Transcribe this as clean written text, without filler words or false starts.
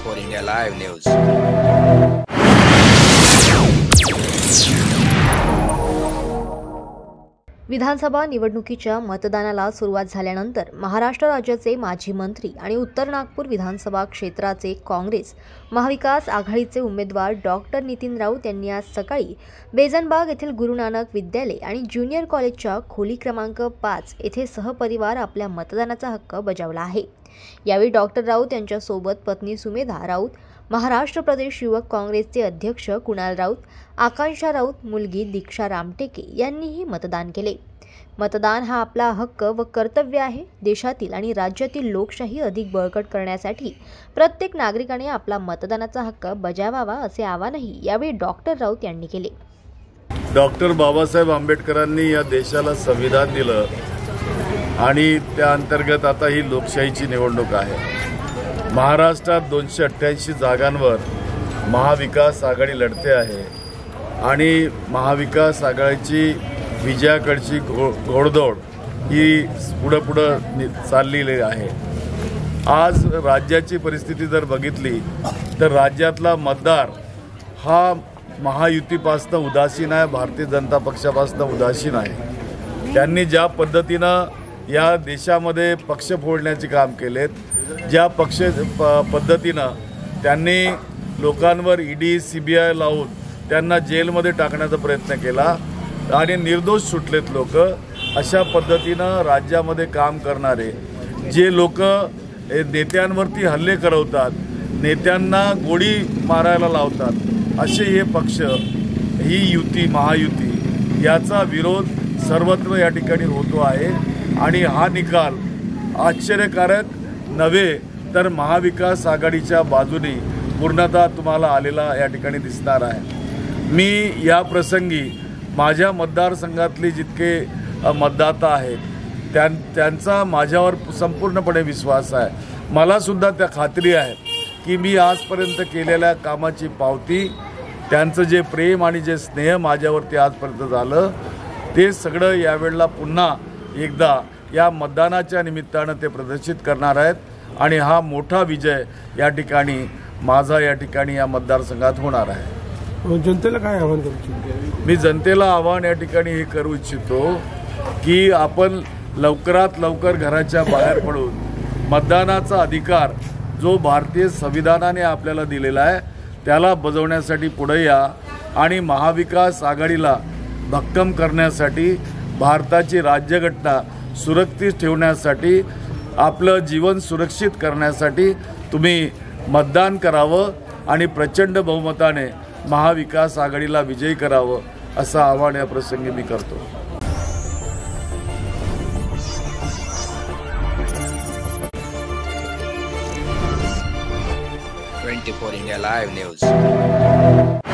24 India Live News. विधानसभा निवडणुकीच्या मतदानाला सुरुवात झाल्यानंतर महाराष्ट्र राज्याचे माजी मंत्री आणि उत्तर नागपूर विधानसभा क्षेत्राचे काँग्रेस महाविकास आघाडीचे उमेदवार डॉक्टर नितीन राऊत यांनी आज सकाळी बेजनबाग येथील गुरु नानक विद्यालय आणि ज्युनियर कॉलेजच्या खोली क्रमांक 5 येथे सहपरिवार आपल्या मतदानाचा हक्क बजावला आहे। यावेळी डॉक्टर राऊत यांच्या सोबत पत्नी सुमेधा राऊत, महाराष्ट्र प्रदेश युवक काँग्रेसचे अध्यक्ष कुणाल राऊत, आकांक्षा राऊत, मुलगी दीक्षा रामटेके यांनीही मतदान केले। मतदान हा आपला हक्क व कर्तव्य आहे। देशातील आणि राज्यातील लोकशाही अधिक बळकट करण्यासाठी प्रत्येक नागरिकाने आपला मतदानाचा हक्क बजावावा असे आवाहनही यावेळी डॉक्टर राऊत यांनी केले। डॉक्टर बाबासाहेब आंबेडकरांनी या देशाला संविधान दिलं आणि त्या अंतर्गत आता ही लोकशाहीची निवडणूक आहे। महाराष्ट्रात 288 जागांवर महाविकास आघाडी लढते आहे आणि महाविकास आघाडीची विजयाकडची घोडदौड ही पुढे चाललेली आहे। आज राज्याची परिस्थिती जर बघितली तर राज्यातला मतदार हा महायुतीपासून उदासीन आहे, भारतीय जनता पक्षापासून उदासीन आहे। त्यांनी ज्या पद्धतीनं या देशामध्ये पक्ष फोडण्याचे काम केलेत, ज्या पद्धतीनं त्यांनी लोकांवर ईडी सीबीआय लावून त्यांना जेलमध्ये टाकण्याचा प्रयत्न केला आणि निर्दोष सुटलेत लोक, अशा पद्धतीनं राज्यामध्ये काम करणारे जे लोक नेत्यांवरती हल्ले करवतात, नेत्यांना गोळी मारायला लावतात, असे हे पक्ष, ही युती महायुती याचा विरोध सर्वत्र या ठिकाणी होतो आहे। आणि हा निकाल आश्चर्यकारक नव्हे तर महाविकास आघाडीच्या बाजूने पूर्णतः तुम्हाला आलेला या ठिकाणी दिसणार आहे। मी या प्रसंगी माझ्या मतदारसंघातले जितके मतदाता आहेत त्यांचा माझ्यावर संपूर्णपणे विश्वास आहे। मला सुद्धा त्या खात्री आहे की मी आजपर्यंत केलेल्या कामाची पावती, त्यांचं जे प्रेम आणि जे स्नेह माझ्यावरती आजपर्यंत झालं ते सगळं यावेळेला पुन्हा एकदा या मतदानाच्या निमित्तानं ते प्रदर्शित करणार आहेत आणि हा मोठा विजय या ठिकाणी माझा या ठिकाणी या मतदारसंघात होणार आहे। जनतेला काय आवाहन करू इच्छितो? मी जनतेला आवाहन या ठिकाणी हे करू इच्छितो की आपण लवकरात लवकर घराच्या बाहेर पडून मतदानाचा अधिकार जो भारतीय संविधानाने आपल्याला दिलेला आहे त्याला बजावण्यासाठी पुढे या आणि महाविकास आघाडीला भक्कम करण्यासाठी, भारताची राज्यघटना सुरक्षित ठेवण्यासाठी, आपलं जीवन सुरक्षित करण्यासाठी तुम्ही मतदान करावं आणि प्रचंड बहुमताने महाविकास आघाडीला विजयी करावं असं आवाहन या प्रसंगी मी करतो। 24 India Live News.